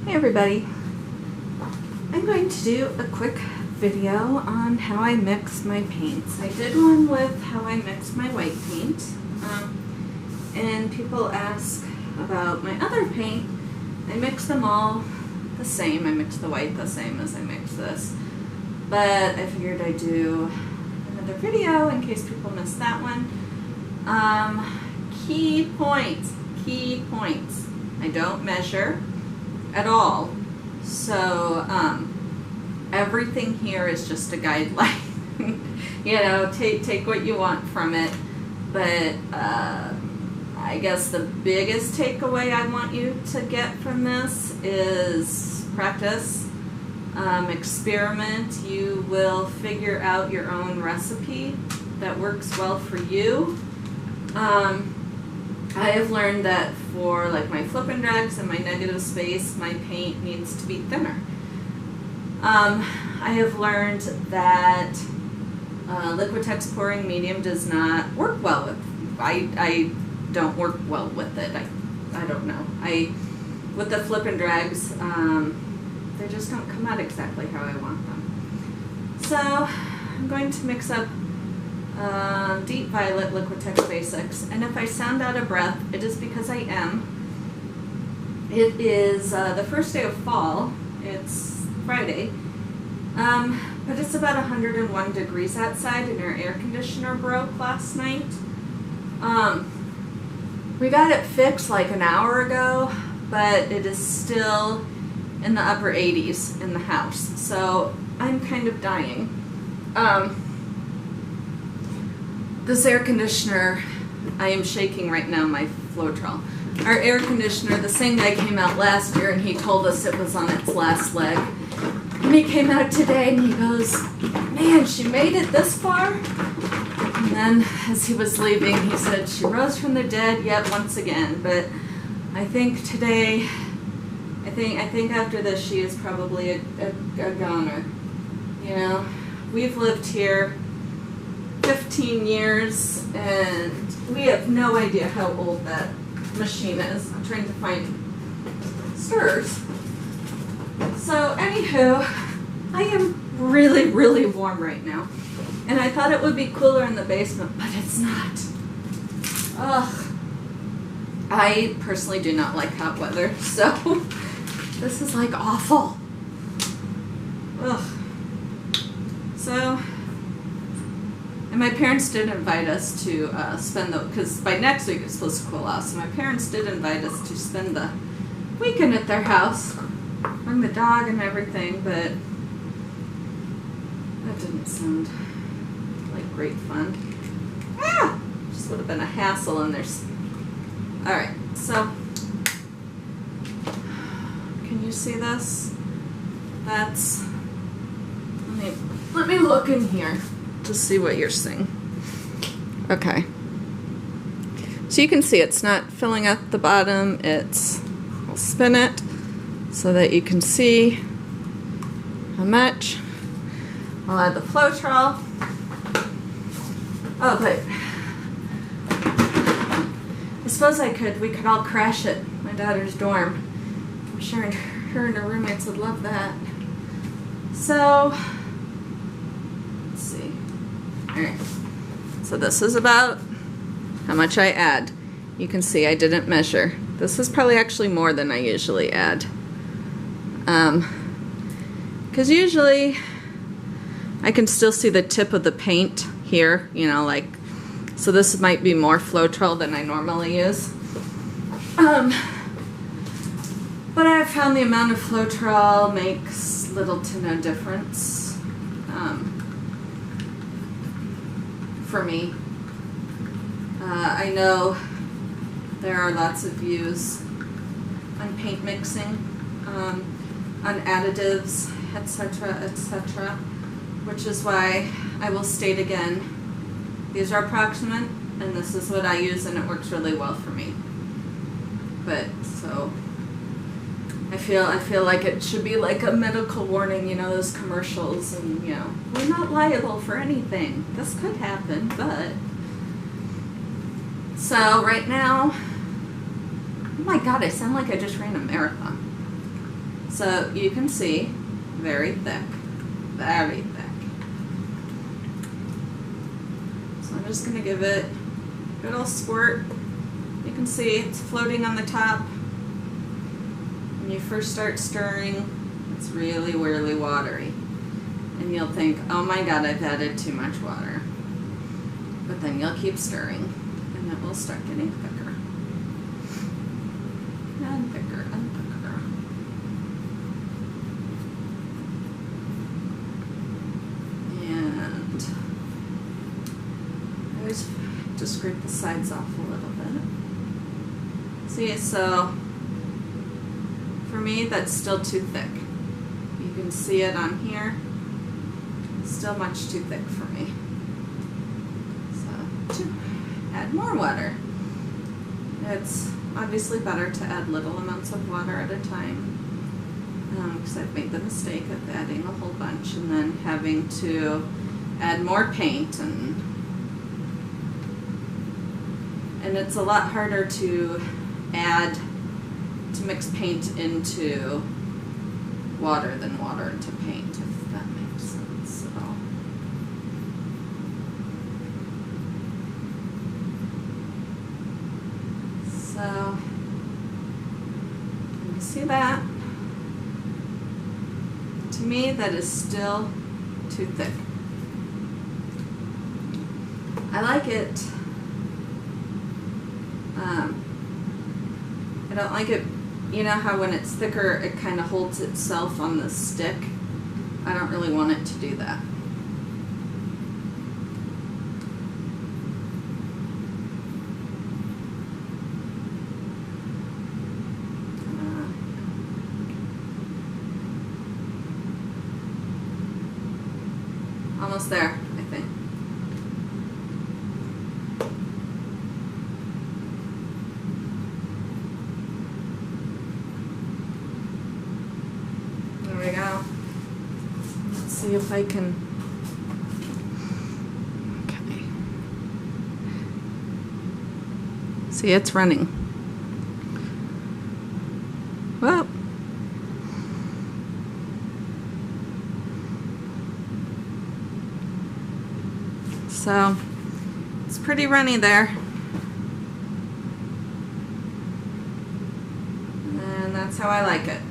Hey everybody, I'm going to do a quick video on how I mix my paints. I did one with how I mix my white paint, and people ask about my other paint. I mix them all the same. I mix the white the same as I mix this, but I figured I'd do another video in case people missed that one. Key points. I don't measure at all, so everything here is just a guideline. You know, take what you want from it, but I guess the biggest takeaway I want you to get from this is practice, experiment. You will figure out your own recipe that works well for you. I have learned that for like my flip and drags and my negative space, my paint needs to be thinner. I have learned that Liquitex pouring medium does not work well with. I don't work well with it. I don't know. With the flip and drags, they just don't come out exactly how I want them. So I'm going to mix up Deep Violet Liquitex Basics, and if I sound out of breath, it is because I am. It is the first day of fall. It's Friday, but it's about 101 degrees outside, and our air conditioner broke last night. We got it fixed like an hour ago, but it is still in the upper 80s in the house, so I'm kind of dying. This air conditioner, I am shaking right now, my Floetrol. Our air conditioner, the same guy came out last year and he told us it was on its last leg. And he came out today and he goes, "Man, she made it this far?" And then as he was leaving, he said, "She rose from the dead yet once again." But I think today, I think after this, she is probably a goner. You know, we've lived here 15 years, and we have no idea how old that machine is. I'm trying to find stirrers. So, anywho, I am really, really warm right now. And I thought it would be cooler in the basement, but it's not. Ugh. I personally do not like hot weather, so this is like awful. Ugh. So, and my parents did invite us to spend the, because by next week it's supposed to cool off, so my parents did invite us to spend the weekend at their house, bring the dog and everything, but that didn't sound like great fun. Ah! Just would have been a hassle, and there's, alright, so, can you see this? That's, let me look in here to see what you're seeing. Okay. So you can see it's not filling at the bottom. I'll spin it so that you can see how much. I'll add the Floetrol. Oh, but I suppose we could all crash at my daughter's dorm. I'm sure her and her roommates would love that. So, let's see. Alright, so this is about how much I add. You can see I didn't measure. This is probably actually more than I usually add. Because usually I can still see the tip of the paint here, you know, like, so this might be more Floetrol than I normally use. But I've found the amount of Floetrol makes little to no difference. For me. I know there are lots of views on paint mixing, on additives, etc., etc., which is why I will state again, these are approximate, and this is what I use, and it works really well for me. But, so, I feel like it should be like a medical warning, you know, those commercials, and, you know, we're not liable for anything. This could happen, but. So right now, oh my God, I sound like I just ran a marathon. So you can see, very thick, very thick. So I'm just gonna give it a good old squirt. You can see it's floating on the top. When you first start stirring, it's really, really watery. And you'll think, oh my God, I've added too much water. But then you'll keep stirring and it will start getting thicker. And thicker and thicker. And I always just scrape the sides off a little bit. See, so for me, that's still too thick. You can see it on here. Still much too thick for me. So, to add more water. It's obviously better to add little amounts of water at a time, because I've made the mistake of adding a whole bunch and then having to add more paint, and it's a lot harder to mix paint into water than water into paint, if that makes sense at all. So, you see that? To me, that is still too thick. I like it. I don't like it, you know how when it's thicker it kind of holds itself on the stick? I don't really want it to do that. Almost there, I think. There we go. Let's see if I can. Okay. See, it's running. Well. So it's pretty runny there. And that's how I like it.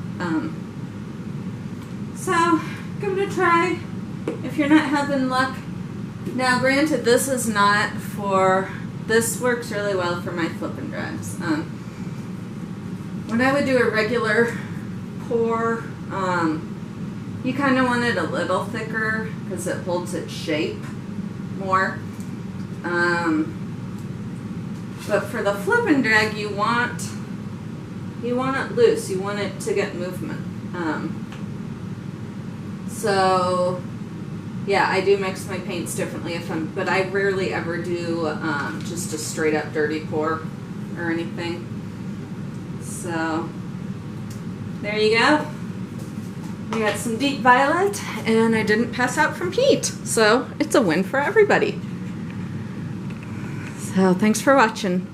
So give it a try if you're not having luck. Now granted, this is not for, this works really well for my flip and drags. When I would do a regular pour, you kind of want it a little thicker because it holds its shape more. But for the flip and drag, you want it loose. You want it to get movement. So yeah, I do mix my paints differently but I rarely ever do just a straight up dirty pour or anything. So there you go. We got some deep violet, and I didn't pass out from heat, so it's a win for everybody. So thanks for watching.